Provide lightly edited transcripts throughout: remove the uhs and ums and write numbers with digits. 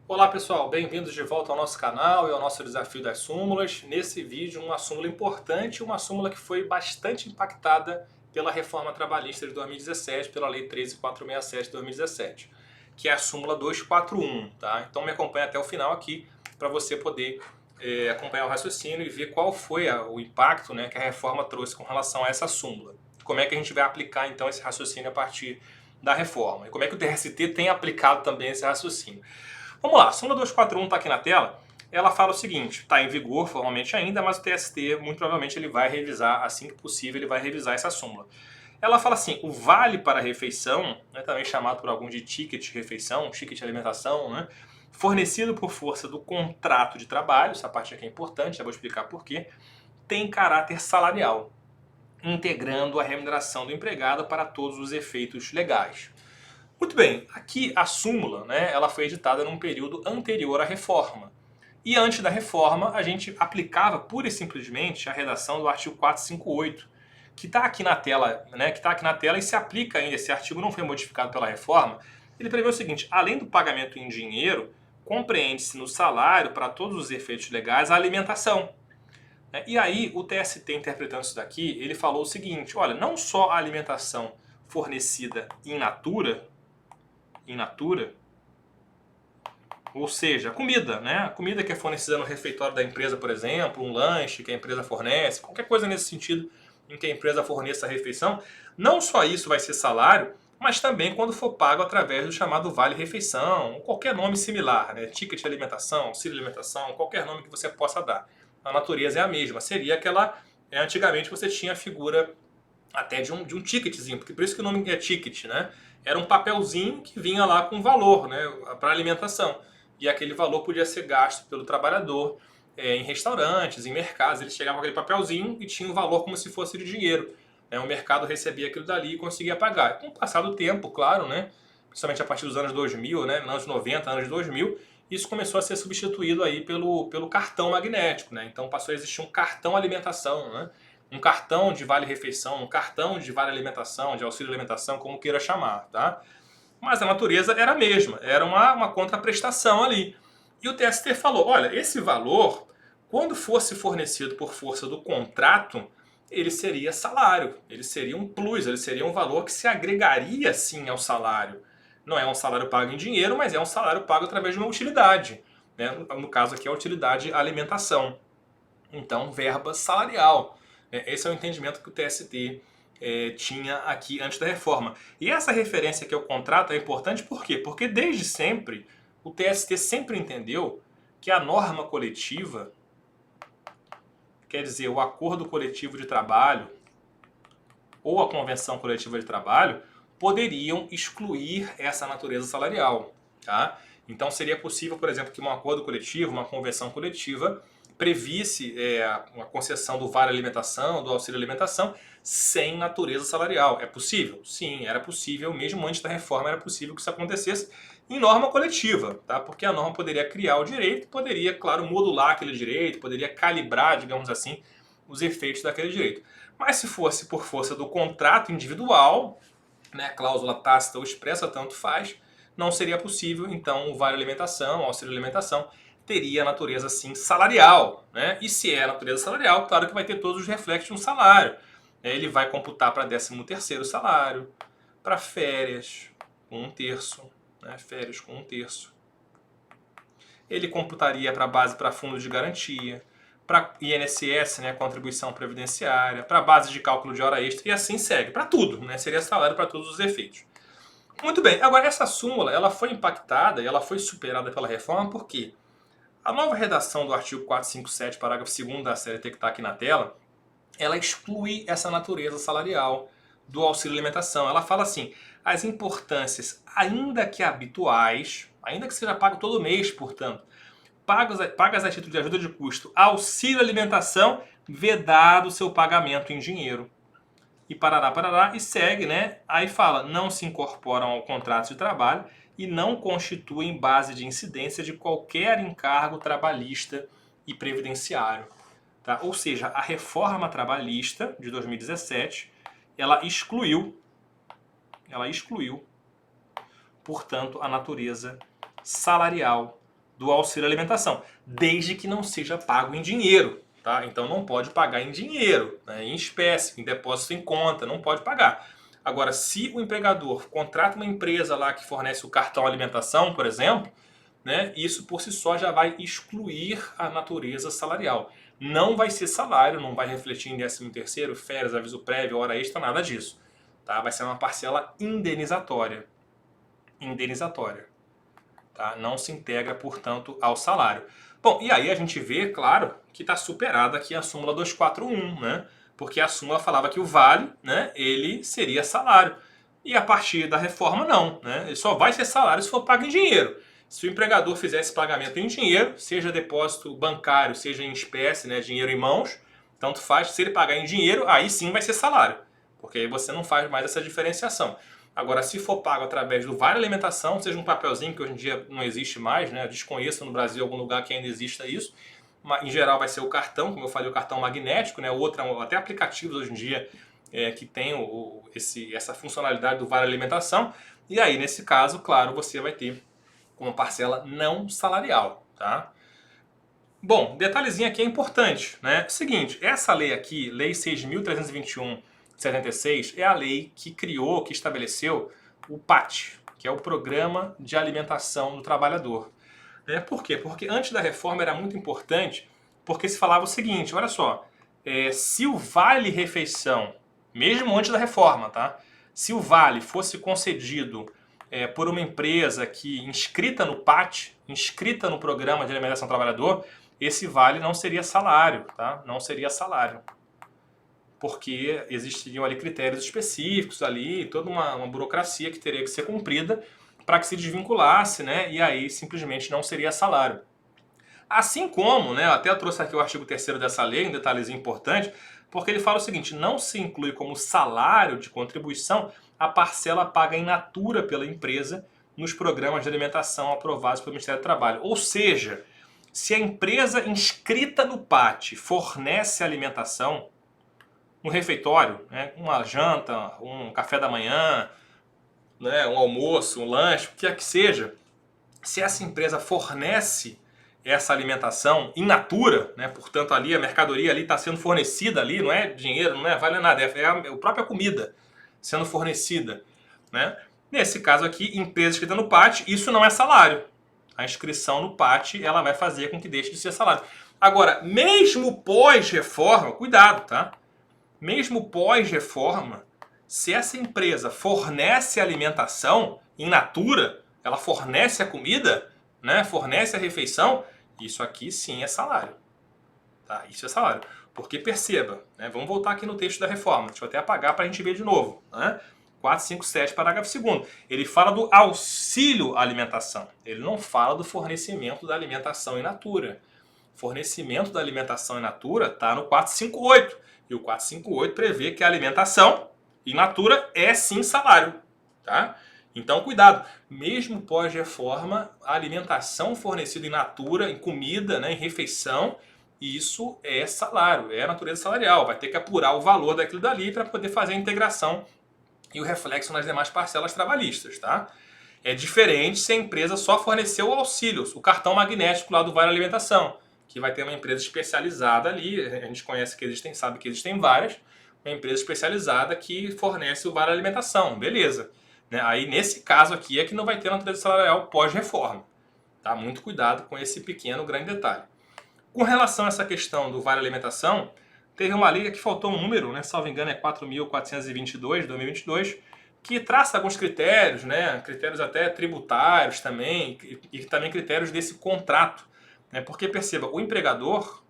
Olá pessoal, bem-vindos de volta ao nosso canal e ao nosso desafio das súmulas. Nesse vídeo, uma súmula importante, uma súmula que foi bastante impactada pela reforma trabalhista de 2017, pela Lei 13.467 de 2017, que é a súmula 241, tá? Então me acompanha até o final aqui para você poder acompanhar o raciocínio e ver qual foi o impacto, né, que a reforma trouxe com relação a essa súmula. Como é que a gente vai aplicar então esse raciocínio a partir da reforma e como é que o TST tem aplicado também esse raciocínio. Vamos lá, a súmula 241 está aqui na tela. Ela fala o seguinte, está em vigor formalmente ainda, mas o TST muito provavelmente ele vai revisar, assim que possível, ele vai revisar essa súmula. Ela fala assim, o vale para refeição, né, também chamado por alguns de ticket refeição, ticket alimentação, né, fornecido por força do contrato de trabalho, essa parte aqui é importante, já vou explicar por quê, tem caráter salarial, integrando a remuneração do empregado para todos os efeitos legais. Muito bem, aqui a súmula, né, ela foi editada num período anterior à reforma. E antes da reforma, a gente aplicava pura e simplesmente a redação do artigo 458, que está aqui na tela, né, que está aqui na tela e se aplica ainda. Esse artigo não foi modificado pela reforma. Ele prevê o seguinte: além do pagamento em dinheiro, compreende-se no salário, para todos os efeitos legais, a alimentação. E aí, o TST, interpretando isso daqui, ele falou o seguinte: olha, não só a alimentação fornecida in natura, ou seja, a comida, né? A comida que é fornecida no refeitório da empresa, por exemplo, um lanche que a empresa fornece, qualquer coisa nesse sentido em que a empresa forneça a refeição, não só isso vai ser salário, mas também quando for pago através do chamado vale-refeição, ou qualquer nome similar, né? Ticket de alimentação, auxílio alimentação, qualquer nome que você possa dar. A natureza é a mesma, seria aquela... Antigamente você tinha a figura até de um ticketzinho, porque por isso que o nome é ticket, né? Era um papelzinho que vinha lá com valor, né, para alimentação. E aquele valor podia ser gasto pelo trabalhador em restaurantes, em mercados. Eles chegavam com aquele papelzinho e tinha um valor como se fosse de dinheiro. Né? O mercado recebia aquilo dali e conseguia pagar. Com o passar do tempo, claro, né, principalmente a partir dos anos 2000, né, anos 90, anos 2000, isso começou a ser substituído aí pelo cartão magnético. Né? Então passou a existir um cartão alimentação, né? Um cartão de vale-refeição, um cartão de vale-alimentação, de auxílio-alimentação, como queira chamar, tá? Mas a natureza era a mesma, era uma contraprestação ali. E o TST falou, olha, esse valor, quando fosse fornecido por força do contrato, ele seria salário, ele seria um plus, ele seria um valor que se agregaria sim ao salário. Não é um salário pago em dinheiro, mas é um salário pago através de uma utilidade. Né? No caso aqui, a utilidade alimentação. Então, verba salarial. Esse é o entendimento que o TST tinha aqui antes da reforma. E essa referência aqui ao contrato é importante por quê? Porque desde sempre o TST sempre entendeu que a norma coletiva, quer dizer, o acordo coletivo de trabalho ou a convenção coletiva de trabalho, poderiam excluir essa natureza salarial. Tá? Então seria possível, por exemplo, que um acordo coletivo, uma convenção coletiva, previsse uma concessão do vale alimentação, do auxílio alimentação, sem natureza salarial. É possível? Sim, era possível, mesmo antes da reforma era possível que isso acontecesse em norma coletiva, tá? Porque a norma poderia criar o direito, poderia, claro, modular aquele direito, poderia calibrar, digamos assim, os efeitos daquele direito. Mas se fosse por força do contrato individual, né, cláusula tácita ou expressa, tanto faz, não seria possível, então o vale alimentação, o auxílio alimentação, teria a natureza sim salarial. Né? E se é a natureza salarial, claro que vai ter todos os reflexos no salário. Ele vai computar para 13º salário, para férias com 1/3, né? Férias com 1/3. Ele computaria para base para fundos de garantia, para INSS, né, contribuição previdenciária, para base de cálculo de hora extra e assim segue, para tudo, né, seria salário para todos os efeitos. Muito bem, agora essa súmula ela foi impactada e ela foi superada pela reforma porque a nova redação do artigo 457, parágrafo 2º da CLT que está aqui na tela, ela exclui essa natureza salarial do auxílio alimentação. Ela fala assim, as importâncias, ainda que habituais, ainda que seja pago todo mês, portanto, pagas a título de ajuda de custo, auxílio alimentação, vedado o seu pagamento em dinheiro. E parará, e segue, né? Aí fala, não se incorporam ao contrato de trabalho e não constituem base de incidência de qualquer encargo trabalhista e previdenciário. Tá? Ou seja, a reforma trabalhista de 2017, ela excluiu, portanto, a natureza salarial do auxílio alimentação, desde que não seja pago em dinheiro. Tá? Então não pode pagar em dinheiro, né, em espécie, em depósito em conta, não pode pagar. Agora, se o empregador contrata uma empresa lá que fornece o cartão alimentação, por exemplo, né, isso por si só já vai excluir a natureza salarial. Não vai ser salário, não vai refletir em 13º, férias, aviso prévio, hora extra, nada disso. Tá? Vai ser uma parcela indenizatória. Indenizatória. Tá? Não se integra, portanto, ao salário. Bom, e aí a gente vê, claro, que está superada aqui a súmula 241, né? Porque a súmula falava que o vale, né, ele seria salário. E a partir da reforma, não. Né? Ele só vai ser salário se for pago em dinheiro. Se o empregador fizer esse pagamento em dinheiro, seja depósito bancário, seja em espécie, né, dinheiro em mãos, tanto faz. Se ele pagar em dinheiro, aí sim vai ser salário. Porque aí você não faz mais essa diferenciação. Agora, se for pago através do Vale Alimentação, seja um papelzinho que hoje em dia não existe mais, né? Eu desconheço no Brasil algum lugar que ainda exista isso. Mas, em geral vai ser o cartão, como eu falei, o cartão magnético, né? Até aplicativos hoje em dia que tem essa funcionalidade do Vale Alimentação. E aí, nesse caso, claro, você vai ter uma parcela não salarial, tá? Bom, detalhezinho aqui é importante, né? Seguinte, essa lei aqui, Lei 6.321 de 76, é a lei que criou, que estabeleceu o PAT, que é o Programa de Alimentação do Trabalhador. Por quê? Porque antes da reforma era muito importante, porque se falava o seguinte, olha só, se o vale-refeição, mesmo antes da reforma, tá? Se o vale fosse concedido por uma empresa que inscrita no PAT, inscrita no Programa de Alimentação do Trabalhador, esse vale não seria salário, tá? Não seria salário. Porque existiriam ali critérios específicos ali, toda uma burocracia que teria que ser cumprida para que se desvinculasse, né? E aí simplesmente não seria salário. Assim como, né, até eu trouxe aqui o artigo 3º dessa lei, um detalhezinho importante, porque ele fala o seguinte, não se inclui como salário de contribuição a parcela paga em natura pela empresa nos programas de alimentação aprovados pelo Ministério do Trabalho. Ou seja, se a empresa inscrita no PAT fornece alimentação, um refeitório, né, uma janta, um café da manhã, né, um almoço, um lanche, o que quer que seja, se essa empresa fornece essa alimentação in natura, né, portanto ali a mercadoria ali está sendo fornecida ali, não é dinheiro, não é vale nada, é a própria comida sendo fornecida, né? Nesse caso aqui, empresa inscrita no PAT, isso não é salário. A inscrição no PAT ela vai fazer com que deixe de ser salário. Agora, mesmo pós-reforma, cuidado, tá? Mesmo pós-reforma, se essa empresa fornece alimentação in natura, ela fornece a comida, né, fornece a refeição, isso aqui sim é salário. Tá? Isso é salário. Porque perceba, né, vamos voltar aqui no texto da reforma, deixa eu até apagar para a gente ver de novo. Né? 457, parágrafo 2º. Ele fala do auxílio alimentação. Ele não fala do fornecimento da alimentação in natura. Fornecimento da alimentação in natura está no 458. E o 458 prevê que a alimentação in natura é sim salário. Tá? Então, cuidado. Mesmo pós-reforma, a alimentação fornecida in natura, em comida, né, em refeição, isso é salário, é a natureza salarial. Vai ter que apurar o valor daquilo dali para poder fazer a integração e o reflexo nas demais parcelas trabalhistas. Tá? É diferente se a empresa só forneceu o auxílio, o cartão magnético lá do Vale Alimentação, que vai ter uma empresa especializada ali, a gente conhece que existem, sabe que existem várias, uma empresa especializada que fornece o Vale Alimentação, beleza. Né? Aí nesse caso aqui é que não vai ter natureza salarial pós-reforma. Tá? Muito cuidado com esse pequeno grande detalhe. Com relação a essa questão do Vale Alimentação, teve uma lei que faltou um número, né? Salvo engano é 4.422 de 2022, que traça alguns critérios, né? Critérios até tributários também, e também critérios desse contrato. Né? Porque perceba, o empregador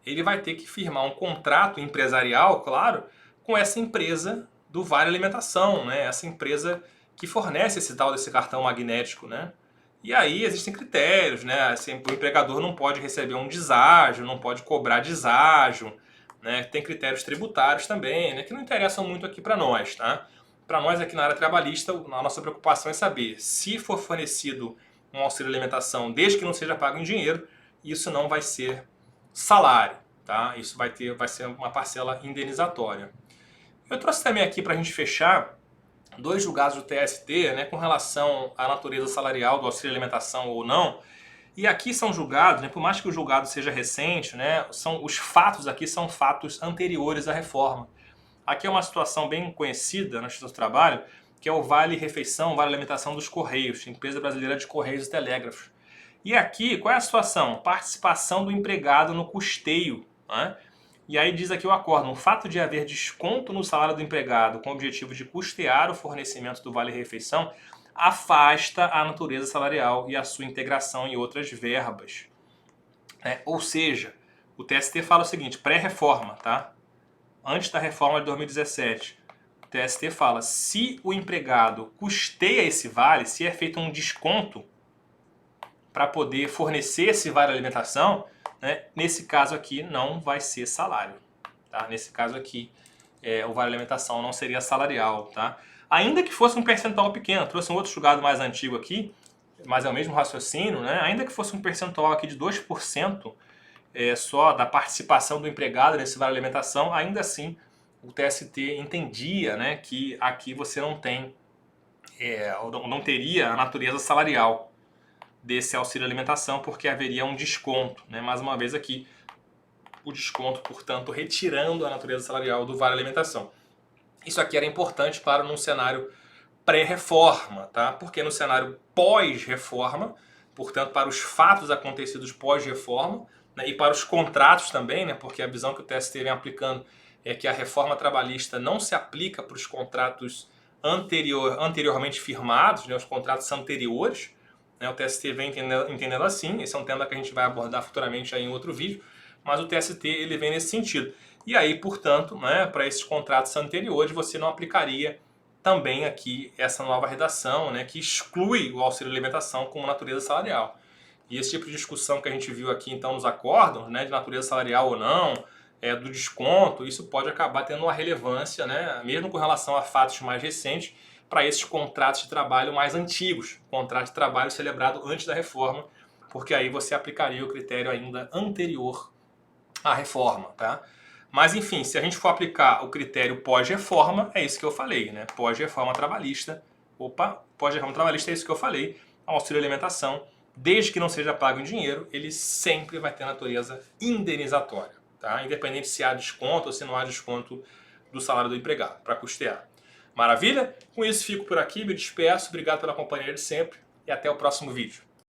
ele vai ter que firmar um contrato empresarial, claro, com essa empresa do Vale Alimentação, né? Essa empresa que fornece esse tal desse cartão magnético, né? E aí existem critérios, né? Assim, o empregador não pode receber um deságio, não pode cobrar deságio, né? Tem critérios tributários também, né? Que não interessam muito aqui para nós, tá? Para nós aqui na área trabalhista, a nossa preocupação é saber se for fornecido um auxílio alimentação, desde que não seja pago em dinheiro, isso não vai ser salário, tá? Isso vai ser uma parcela indenizatória. Eu trouxe também aqui para a gente fechar 2 julgados do TST, né, com relação à natureza salarial do auxílio alimentação ou não, E aqui são julgados, né, por mais que o julgado seja recente, né, os fatos aqui são fatos anteriores à reforma. Aqui é uma situação bem conhecida na Justiça do Trabalho, que é o Vale Refeição, Vale Alimentação dos Correios, Empresa Brasileira de Correios e Telégrafos. E aqui, qual é a situação? Participação do empregado no custeio, né? E aí diz aqui o acórdão, o fato de haver desconto no salário do empregado com o objetivo de custear o fornecimento do vale-refeição afasta a natureza salarial e a sua integração em outras verbas. Ou seja, o TST fala o seguinte, pré-reforma, tá? Antes da reforma de 2017, o TST fala, se o empregado custeia esse vale, se é feito um desconto para poder fornecer esse vale alimentação, né, nesse caso aqui não vai ser salário. Tá? Nesse caso aqui, o vale alimentação não seria salarial. Tá? Ainda que fosse um percentual pequeno, trouxe um outro julgado mais antigo aqui, mas é o mesmo raciocínio, né? Ainda que fosse um percentual aqui de 2% só da participação do empregado nesse vale alimentação, ainda assim o TST entendia, né, que aqui você não tem, não teria a natureza salarial desse auxílio alimentação, porque haveria um desconto, né? Mais uma vez aqui, o desconto, portanto, retirando a natureza salarial do vale alimentação. Isso aqui era importante, claro, num cenário pré-reforma, tá? Porque no cenário pós-reforma, portanto, para os fatos acontecidos pós-reforma, né, e para os contratos também, né, porque a visão que o TST vem aplicando é que a reforma trabalhista não se aplica para os contratos anteriormente firmados, né, os contratos anteriores, né, o TST vem entendendo assim, esse é um tema que a gente vai abordar futuramente aí em outro vídeo, mas o TST ele vem nesse sentido. E aí, portanto, né, para esses contratos anteriores, você não aplicaria também aqui essa nova redação, né, que exclui o auxílio alimentação como natureza salarial. E esse tipo de discussão que a gente viu aqui então nos acórdãos, né, de natureza salarial ou não, do desconto, isso pode acabar tendo uma relevância, né, mesmo com relação a fatos mais recentes, para esses contratos de trabalho mais antigos, contrato de trabalho celebrado antes da reforma, porque aí você aplicaria o critério ainda anterior à reforma, tá? Mas enfim, se a gente for aplicar o critério pós-reforma, é isso que eu falei, né? Pós-reforma trabalhista, pós-reforma trabalhista é isso que eu falei, auxílio alimentação, desde que não seja pago em dinheiro, ele sempre vai ter natureza indenizatória, tá? Independente se há desconto ou se não há desconto do salário do empregado, para custear. Maravilha? Com isso fico por aqui, me despeço, obrigado pela companhia de sempre e até o próximo vídeo.